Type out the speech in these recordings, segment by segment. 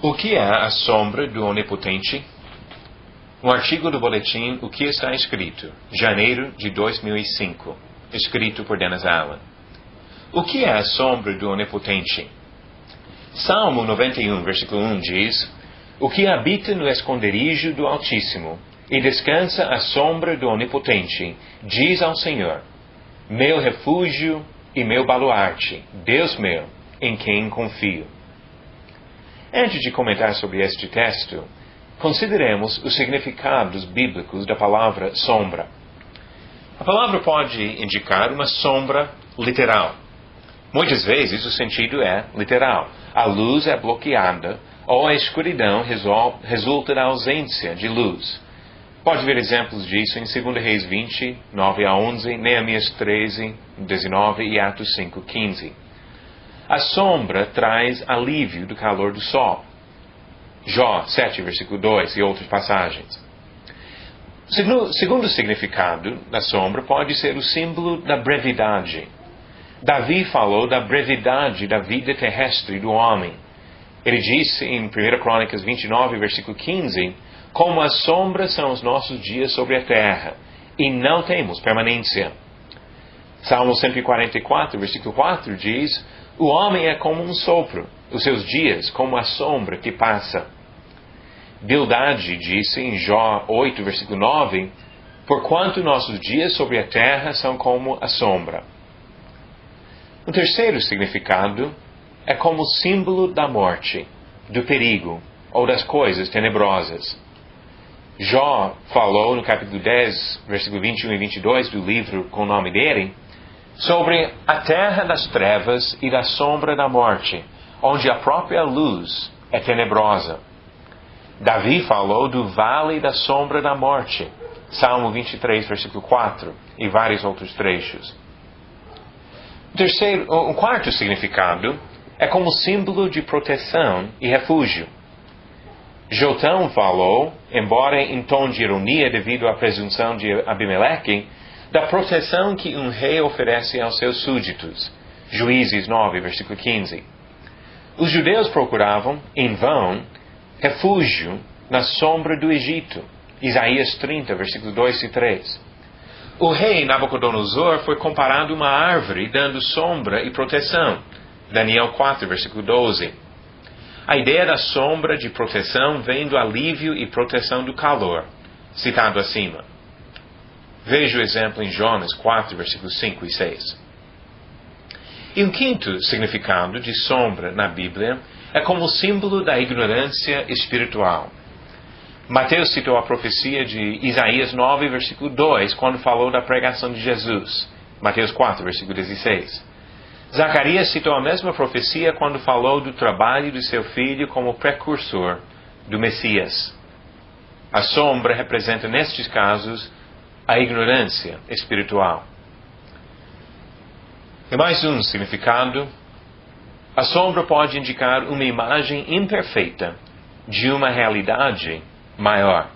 O que é a sombra do Onipotente? Um artigo do boletim O que está escrito, janeiro de 2005, escrito por Dennis Allen. O que é a sombra do Onipotente? Salmo 91, versículo 1 diz: O que habita no esconderijo do Altíssimo e descansa à sombra do Onipotente, diz ao Senhor: Meu refúgio e meu baluarte, Deus meu, em quem confio. Antes de comentar sobre este texto, consideremos os significados bíblicos da palavra sombra. A palavra pode indicar uma sombra literal. Muitas vezes o sentido é literal. A luz é bloqueada ou a escuridão resulta da ausência de luz. Pode ver exemplos disso em 2 Reis 20, 9 a 11, Neemias 13, 19 e Atos 5, 15. A sombra traz alívio do calor do sol. Jó 7, versículo 2 e outras passagens. Segundo significado da sombra pode ser o símbolo da brevidade. Davi falou da brevidade da vida terrestre do homem. Ele disse em 1 Crônicas 29, versículo 15, como as sombras são os nossos dias sobre a terra, e não temos permanência. Salmo 144, versículo 4 diz: O homem é como um sopro, os seus dias como a sombra que passa. Bildade disse em Jó 8, versículo 9, Porquanto nossos dias sobre a terra são como a sombra. O terceiro significado é como símbolo da morte, do perigo ou das coisas tenebrosas. Jó falou no capítulo 10, versículo 21 e 22 do livro com o nome dele, sobre a terra das trevas e da sombra da morte, onde a própria luz é tenebrosa. Davi falou do vale da sombra da morte, Salmo 23, versículo 4, e vários outros trechos. Um quarto significado é como símbolo de proteção e refúgio. Jotão falou, embora em tom de ironia devido à presunção de Abimeleque, da proteção que um rei oferece aos seus súditos. Juízes 9, versículo 15. Os judeus procuravam, em vão, refúgio na sombra do Egito. Isaías 30, versículos 2 e 3. O rei Nabucodonosor foi comparado a uma árvore dando sombra e proteção. Daniel 4, versículo 12. A ideia da sombra de proteção vem do alívio e proteção do calor, citado acima. Veja o exemplo em Jonas 4, versículos 5 e 6. E um quinto significado de sombra na Bíblia é como símbolo da ignorância espiritual. Mateus citou a profecia de Isaías 9, versículo 2, quando falou da pregação de Jesus. Mateus 4, versículo 16. Zacarias citou a mesma profecia quando falou do trabalho de seu filho como precursor do Messias. A sombra representa, nestes casos, a ignorância espiritual. E mais um significado: a sombra pode indicar uma imagem imperfeita de uma realidade maior.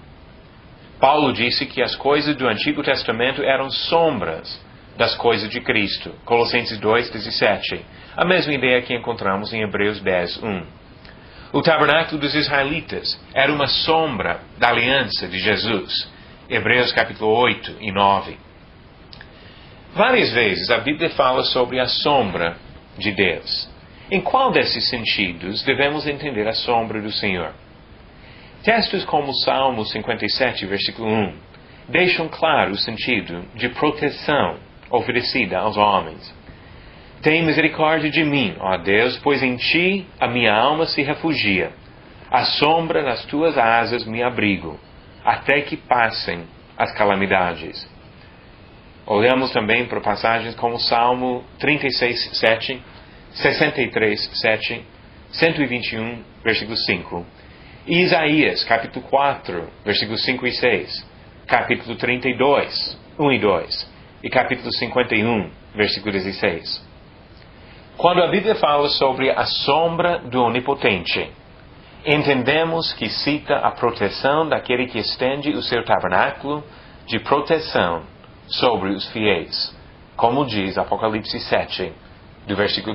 Paulo disse que as coisas do Antigo Testamento eram sombras das coisas de Cristo. Colossenses 2, 17. A mesma ideia que encontramos em Hebreus 10, 1. O tabernáculo dos israelitas era uma sombra da aliança de Jesus. Hebreus capítulo 8 e 9. Várias vezes a Bíblia fala sobre a sombra de Deus. Em qual desses sentidos devemos entender a sombra do Senhor? Textos como Salmo 57, versículo 1, deixam claro o sentido de proteção oferecida aos homens. Tem misericórdia de mim, ó Deus, pois em ti a minha alma se refugia. À sombra das tuas asas me abrigo, até que passem as calamidades. Olhamos também para passagens como Salmo 36, 7, 63, 7, 121, versículo 5. E Isaías, capítulo 4, versículos 5 e 6. Capítulo 32, 1 e 2. E capítulo 51, versículo 16. Quando a Bíblia fala sobre a sombra do Onipotente, entendemos que cita a proteção daquele que estende o seu tabernáculo de proteção sobre os fiéis, como diz Apocalipse 7, do versículo